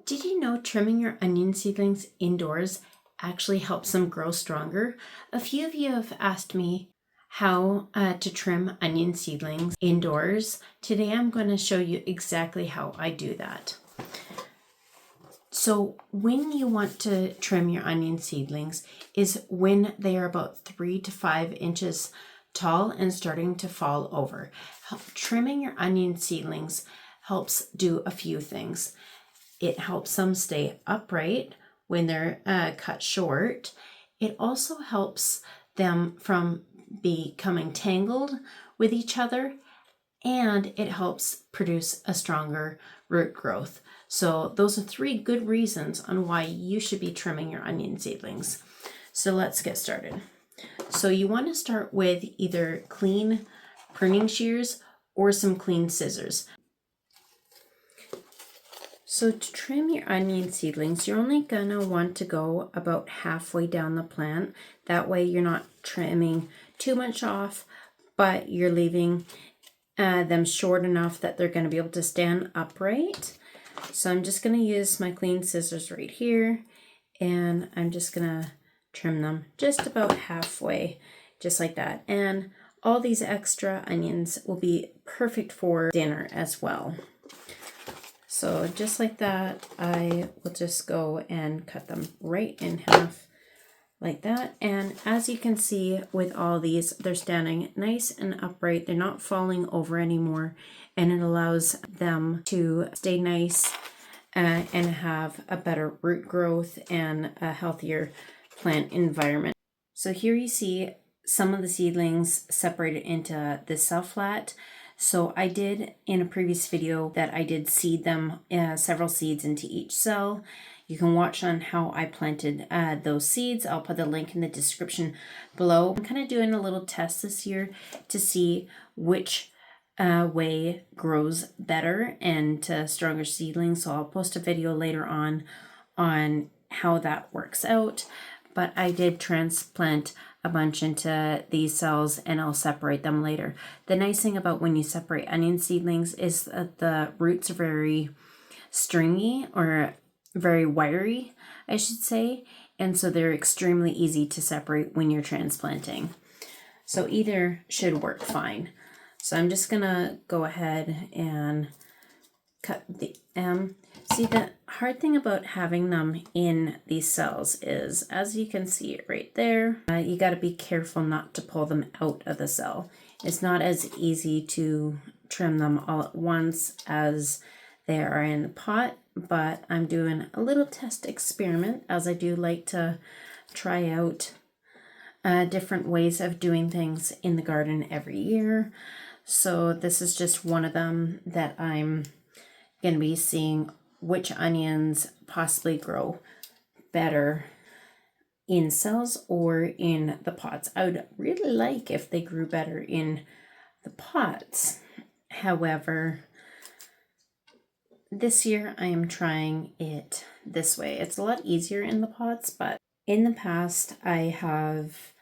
Did you know trimming your onion seedlings indoors actually helps them grow stronger? A few of you have asked me how to trim onion seedlings indoors. Today I'm going to show you exactly how I do that. So when you want to trim your onion seedlings is when they are about 3 to 5 inches tall and starting to fall over. Trimming your onion seedlings helps do a few things. It helps them stay upright when they're cut short. It also helps them from becoming tangled with each other, and it helps produce a stronger root growth. So those are 3 good reasons on why you should be trimming your onion seedlings. So let's get started. So you want to start with either clean pruning shears or some clean scissors. So to trim your onion seedlings, you're only going to want to go about halfway down the plant. That way you're not trimming too much off, but you're leaving them short enough that they're going to be able to stand upright. So I'm just going to use my clean scissors right here, and I'm just going to trim them just about halfway, just like that. And all these extra onions will be perfect for dinner as well. So just like that, I will just go and cut them right in half like that. And as you can see with all these, they're standing nice and upright. They're not falling over anymore. And it allows them to stay nice and have a better root growth and a healthier plant environment. So here you see some of the seedlings separated into the cell flat. So I did in a previous video that I did seed them, several seeds into each cell. You can watch on how I planted those seeds. I'll put the link in the description below. I'm kind of doing a little test this year to see which way grows better and stronger seedlings. So I'll post a video later on how that works out. But I did transplant a bunch into these cells, and I'll separate them later. The nice thing about when you separate onion seedlings is that the roots are very stringy, or very wiry, I should say, and so they're extremely easy to separate when you're transplanting. So either should work fine. So I'm just gonna go ahead and cut the see, the hard thing about having them in these cells is, as you can see it right there, you got to be careful not to pull them out of the cell. It's not as easy to trim them all at once as they are in the pot, but I'm doing a little test experiment, as I do like to try out different ways of doing things in the garden every year. So this is just one of them that I'm going to be seeing which onions possibly grow better in cells or in the pots. I would really like if they grew better in the pots. However, this year I am trying it this way. It's a lot easier in the pots, but in the past I have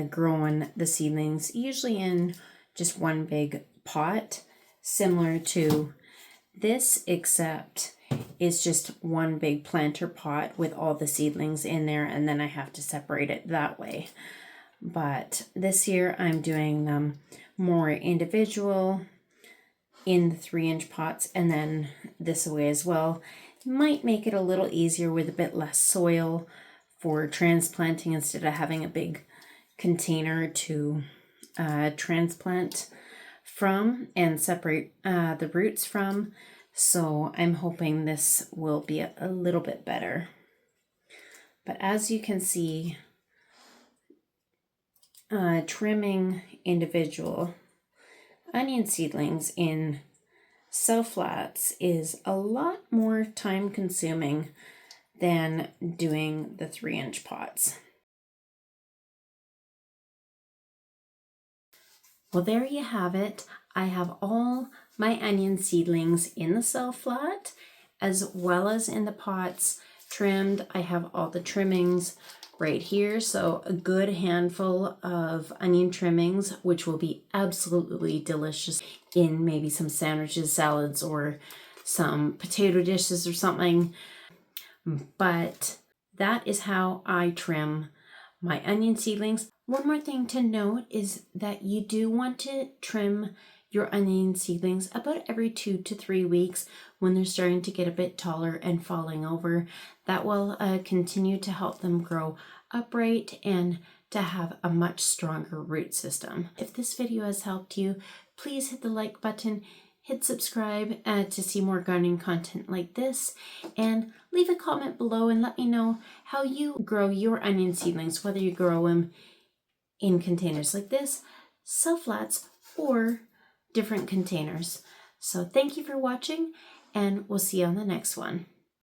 grown the seedlings usually in just one big pot, similar to this, except it's just one big planter pot with all the seedlings in there, and then I have to separate it that way. But this year I'm doing them more individual in the 3-inch pots, and then this way as well. Might make it a little easier with a bit less soil for transplanting instead of having a big container to transplant from and separate the roots from. So I'm hoping this will be a little bit better. But as you can see, trimming individual onion seedlings in cell flats is a lot more time consuming than doing the 3-inch pots. Well, there you have it. I have all my onion seedlings in the cell flat as well as in the pots trimmed. I have all the trimmings right here, so a good handful of onion trimmings, which will be absolutely delicious in maybe some sandwiches, salads, or some potato dishes or something. But that is how I trim my onion seedlings. One more thing to note is that you do want to trim your onion seedlings about every 2 to 3 weeks when they're starting to get a bit taller and falling over. That will continue to help them grow upright and to have a much stronger root system. If this video has helped you, please hit the like button, hit subscribe to see more gardening content like this, and leave a comment below and let me know how you grow your onion seedlings, whether you grow them in containers like this, self-flats, or different containers. So thank you for watching, and we'll see you on the next one.